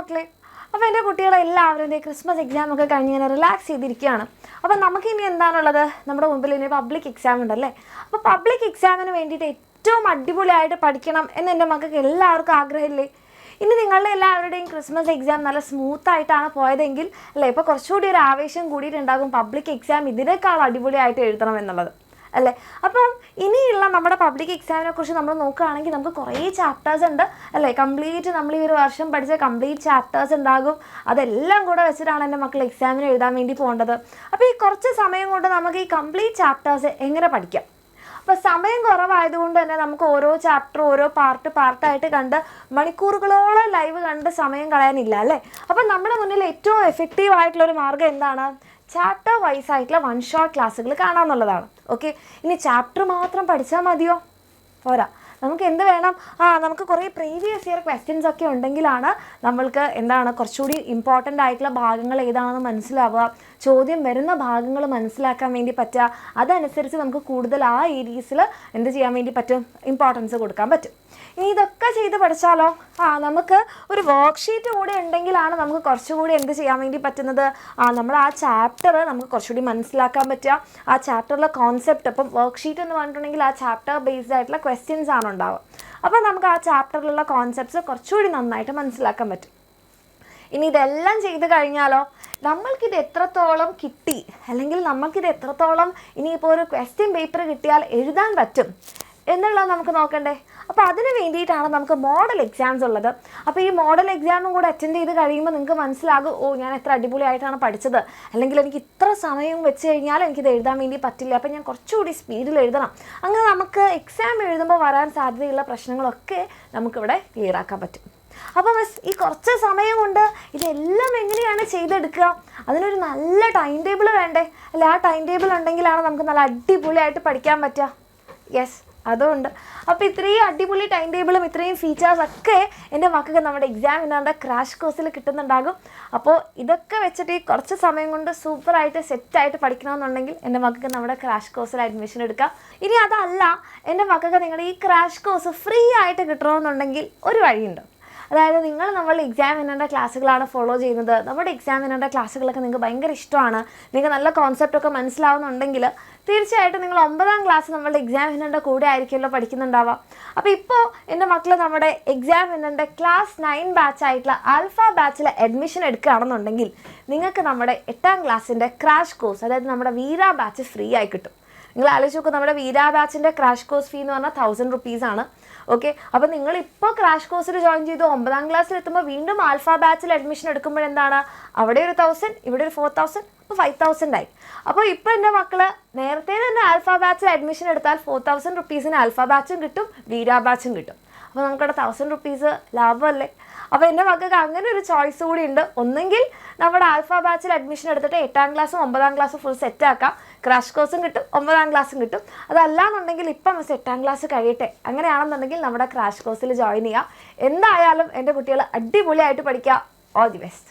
മക്കളെ. അപ്പോൾ എൻ്റെ കുട്ടികളെല്ലാവരും ക്രിസ്മസ് എക്സാം ഒക്കെ കഴിഞ്ഞ് ഇങ്ങനെ റിലാക്സ് ചെയ്തിരിക്കുകയാണ്. അപ്പോൾ നമുക്ക് ഇനി എന്താണുള്ളത്? നമ്മുടെ മുമ്പിൽ ഇനി പബ്ലിക് എക്സാം ഉണ്ടല്ലേ. അപ്പോൾ പബ്ലിക് എക്സാമിന് വേണ്ടിയിട്ട് ഏറ്റവും അടിപൊളിയായിട്ട് പഠിക്കണം എന്ന് എൻ്റെ മക്കൾക്ക് എല്ലാവർക്കും ആഗ്രഹമില്ലേ? ഇനി നിങ്ങളുടെ എല്ലാവരുടെയും ക്രിസ്മസ് എക്സാം നല്ല സ്മൂത്തായിട്ടാണ് പോയതെങ്കിൽ അല്ലേ, ഇപ്പോൾ കുറച്ചുകൂടി ഒരു ആവേശം കൂടിയിട്ടുണ്ടാകും പബ്ലിക് എക്സാം ഇതിനേക്കാൾ അടിപൊളിയായിട്ട് എഴുതണം എന്നുള്ളത് അല്ലേ. അപ്പം ഇനിയുള്ള നമ്മുടെ പബ്ലിക് എക്സാമിനെ കുറിച്ച് നമ്മൾ നോക്കുകയാണെങ്കിൽ നമുക്ക് കുറേ ചാപ്റ്റേഴ്സ് ഉണ്ട് അല്ലേ. കംപ്ലീറ്റ് നമ്മൾ ഈ ഒരു വർഷം പഠിച്ച കംപ്ലീറ്റ് ചാപ്റ്റേഴ്സ് ഉണ്ടാകും. അതെല്ലാം കൂടെ വെച്ചിട്ടാണ് എൻ്റെ മക്കൾ എക്സാമിന് എഴുതാൻ വേണ്ടി പോകേണ്ടത്. അപ്പോൾ ഈ കുറച്ച് സമയം കൊണ്ട് നമുക്ക് ഈ കംപ്ലീറ്റ് ചാപ്റ്റേഴ്സ് എങ്ങനെ പഠിക്കാം? അപ്പോൾ സമയം കുറവായതുകൊണ്ട് തന്നെ നമുക്ക് ഓരോ ചാപ്റ്റർ ഓരോ പാർട്ടായിട്ട് കണ്ട് മണിക്കൂറുകളോളം ലൈവ് കണ്ട് സമയം കളയാനില്ല അല്ലേ. അപ്പം നമ്മുടെ മുന്നിൽ ഏറ്റവും എഫക്റ്റീവ് ആയിട്ടുള്ളൊരു മാർഗ്ഗം എന്താണ്? ചാപ്റ്റർ വൈസ് ആയിട്ടുള്ള 1 ഷോട്ട് ക്ലാസ്സുകൾ കാണാമെന്നുള്ളതാണ്. ഓക്കെ, ഇനി ചാപ്റ്റർ മാത്രം പഠിച്ചാൽ മതിയോ? പോരാ, നമുക്ക് എന്ത് വേണം? നമുക്ക് കുറേ പ്രീവിയസ് ഇയർ ക്വസ്റ്റ്യൻസ് ഒക്കെ ഉണ്ടെങ്കിലാണ് നമ്മൾക്ക് എന്താണ് കുറച്ചുകൂടി ഇമ്പോർട്ടൻ്റ് ആയിട്ടുള്ള ഭാഗങ്ങൾ ഏതാണെന്ന് മനസ്സിലാവുക, ചോദ്യം വരുന്ന ഭാഗങ്ങൾ മനസ്സിലാക്കാൻ വേണ്ടി പറ്റുക. അതനുസരിച്ച് നമുക്ക് കൂടുതൽ ആ ഏരിയസിൽ എന്ത് ചെയ്യാൻ വേണ്ടി പറ്റും? ഇമ്പോർട്ടൻസ് കൊടുക്കാൻ പറ്റും. ഇനി ഇതൊക്കെ ചെയ്ത് പഠിച്ചാലോ നമുക്ക് ഒരു വർക്ക്ഷീറ്റ് കൂടെ ഉണ്ടെങ്കിലാണ് നമുക്ക് കുറച്ചുകൂടി എന്ത് ചെയ്യാൻ വേണ്ടി പറ്റുന്നത്? നമ്മൾ ആ ചാപ്റ്റർ നമുക്ക് കുറച്ചുകൂടി മനസ്സിലാക്കാൻ പറ്റുക. ആ ചാപ്റ്ററിലെ കോൺസെപ്റ്റ്, അപ്പം വർക്ക്ഷീറ്റ് എന്ന് പറഞ്ഞിട്ടുണ്ടെങ്കിൽ ആ ചാപ്റ്റർ ബേസ്ഡ് ആയിട്ടുള്ള ക്വസ്റ്റ്യൻസ് ആണ് ഉണ്ടാവുക. അപ്പോൾ നമുക്ക് ആ ചാപ്റ്ററിലുള്ള കോൺസെപ്റ്റ്സ് കുറച്ചുകൂടി നന്നായിട്ട് മനസ്സിലാക്കാൻ പറ്റും. ഇനി ഇതെല്ലാം ചെയ്ത് കഴിഞ്ഞാലോ നമ്മൾക്കിത് എത്രത്തോളം കിട്ടി, അല്ലെങ്കിൽ നമ്മൾക്കിത് എത്രത്തോളം ഇനിയിപ്പോൾ ഒരു ക്വസ്റ്റ്യൻ പേപ്പർ കിട്ടിയാൽ എഴുതാൻ പറ്റും എന്നുള്ളത് നമുക്ക് നോക്കണ്ടേ. അപ്പോൾ അതിന് വേണ്ടിയിട്ടാണ് നമുക്ക് മോഡൽ എക്സാംസ് ഉള്ളത്. അപ്പോൾ ഈ മോഡൽ എക്സാമും കൂടെ അറ്റൻഡ് ചെയ്ത് കഴിയുമ്പോൾ നിങ്ങൾക്ക് മനസ്സിലാകും, ഞാൻ എത്ര അടിപൊളിയായിട്ടാണ് പഠിച്ചത്, അല്ലെങ്കിൽ എനിക്ക് ഇത്ര സമയം വെച്ച് കഴിഞ്ഞാൽ എനിക്കിത് എഴുതാൻ വേണ്ടി പറ്റില്ല, അപ്പോൾ ഞാൻ കുറച്ചുകൂടി സ്പീഡിൽ എഴുതണം. അങ്ങനെ നമുക്ക് എക്സാം എഴുതുമ്പോൾ വരാൻ സാധ്യതയുള്ള പ്രശ്നങ്ങളൊക്കെ നമുക്കിവിടെ ക്ലിയർ ആക്കാൻ പറ്റും. അപ്പോൾ മിസ് ഈ കുറച്ച് സമയം കൊണ്ട് ഇതെല്ലാം എങ്ങനെയാണ് ചെയ്തെടുക്കുക? അതിനൊരു നല്ല ടൈം ടേബിൾ വേണ്ടേ അല്ലേ? ആ ടൈം ടേബിൾ ഉണ്ടെങ്കിലാണ് നമുക്ക് നല്ല അടിപൊളിയായിട്ട് പഠിക്കാൻ പറ്റുക. യെസ്, അതുകൊണ്ട് അപ്പോൾ ഇത്രയും അടിപൊളി ടൈം ടേബിളും ഇത്രയും ഫീച്ചേഴ്സൊക്കെ എൻ്റെ മക്കൾക്ക് നമ്മുടെ എക്സാമിനാണ്ട് ക്രാഷ് കോഴ്സിൽ കിട്ടുന്നുണ്ടാകും. അപ്പോൾ ഇതൊക്കെ വെച്ചിട്ട് ഈ കുറച്ച് സമയം കൊണ്ട് സൂപ്പറായിട്ട് സെറ്റായിട്ട് പഠിക്കണമെന്നുണ്ടെങ്കിൽ എൻ്റെ മക്കൾക്ക് നമ്മുടെ ക്രാഷ് കോഴ്സിൽ അഡ്മിഷൻ എടുക്കാം. ഇനി അതല്ല, എൻ്റെ മക്കൾക്ക് നിങ്ങളുടെ ഈ ക്രാഷ് കോഴ്സ് ഫ്രീ ആയിട്ട് കിട്ടണമെന്നുണ്ടെങ്കിൽ ഒരു വഴിയുണ്ട്. അതായത് നിങ്ങൾ നമ്മളുടെ എക്സാമിനറിൻ്റെ ക്ലാസ്സുകളാണ് ഫോളോ ചെയ്യുന്നത്, നമ്മുടെ എക്സാമിനറിൻ്റെ ക്ലാസ്സുകളൊക്കെ നിങ്ങൾക്ക് ഭയങ്കര ഇഷ്ടമാണ്, നിങ്ങൾക്ക് നല്ല കോൺസെപ്റ്റൊക്കെ മനസ്സിലാവുന്നുണ്ടെങ്കിൽ തീർച്ചയായിട്ടും നിങ്ങൾ 9ാം ക്ലാസ് നമ്മളുടെ എക്സാമിനറിൻ്റെ കൂടെ ആയിരിക്കുമല്ലോ പഠിക്കുന്നുണ്ടാവുക. അപ്പോൾ ഇപ്പോൾ എൻ്റെ മക്കൾ നമ്മുടെ എക്സാമിനറിൻ്റെ ക്ലാസ് 9 ബാച്ചായിട്ടുള്ള ആൽഫ ബാച്ചിൽ അഡ്മിഷൻ എടുക്കുകയാണെന്നുണ്ടെങ്കിൽ നിങ്ങൾക്ക് നമ്മുടെ 8ാം ക്ലാസ്സിൻ്റെ ക്രാഷ് കോഴ്സ്, അതായത് നമ്മുടെ വീര ബാച്ച് ഫ്രീ ആയി കിട്ടും. നിങ്ങൾ ആലോചിച്ച് നോക്കും, നമ്മുടെ വീര ബാച്ചിൻ്റെ ക്രാഷ് കോഴ്സ് ഫീ എന്ന് പറഞ്ഞാൽ 1000 റുപ്പീസാണ്. ഓക്കെ, അപ്പോൾ നിങ്ങളിപ്പോൾ ക്രാഷ് കോഴ്സിൽ ജോയിൻ ചെയ്തു 9ാം ക്ലാസ്സിൽ എത്തുമ്പോൾ വീണ്ടും ആൽഫ ബാച്ചിൽ അഡ്മിഷൻ എടുക്കുമ്പോഴെന്താണ് അവിടെ ഒരു 1000, ഇവിടെ ഒരു 4000, അപ്പോൾ 5000 ആയി. അപ്പോൾ ഇപ്പോൾ എൻ്റെ മക്കൾ നേരത്തെ തന്നെ ആൽഫ ബാച്ചിൽ അഡ്മിഷൻ എടുത്താൽ 4000 റുപ്പീസിന് ആൽഫ ബാച്ചും കിട്ടും, വീര ബാച്ചും കിട്ടും. അപ്പോൾ നമുക്കവിടെ 1000 റുപ്പീസ് ലാഭമല്ലേ? അപ്പോൾ എൻ്റെ മക്കൾക്ക് അങ്ങനെ ഒരു ചോയ്സ് കൂടി ഉണ്ട്. ഒന്നെങ്കിൽ നമ്മുടെ ആൽഫ ബാച്ചിൽ അഡ്മിഷൻ എടുത്തിട്ട് 8ാം ക്ലാസ്സും 9ാം ക്ലാസ്സും ഫുൾ സെറ്റാക്കാം, ക്രാഷ് കോഴ്സും കിട്ടും, 9ാം ക്ലാസ്സും കിട്ടും. അതല്ലാന്നുണ്ടെങ്കിൽ ഇപ്പം 8ാം ക്ലാസ് കഴിയട്ടെ, അങ്ങനെയാണെന്നുണ്ടെങ്കിൽ നമ്മുടെ ക്രാഷ് കോഴ്സിൽ ജോയിൻ ചെയ്യാം. എന്തായാലും എൻ്റെ കുട്ടികൾ അടിപൊളിയായിട്ട് പഠിക്കുക. All the best.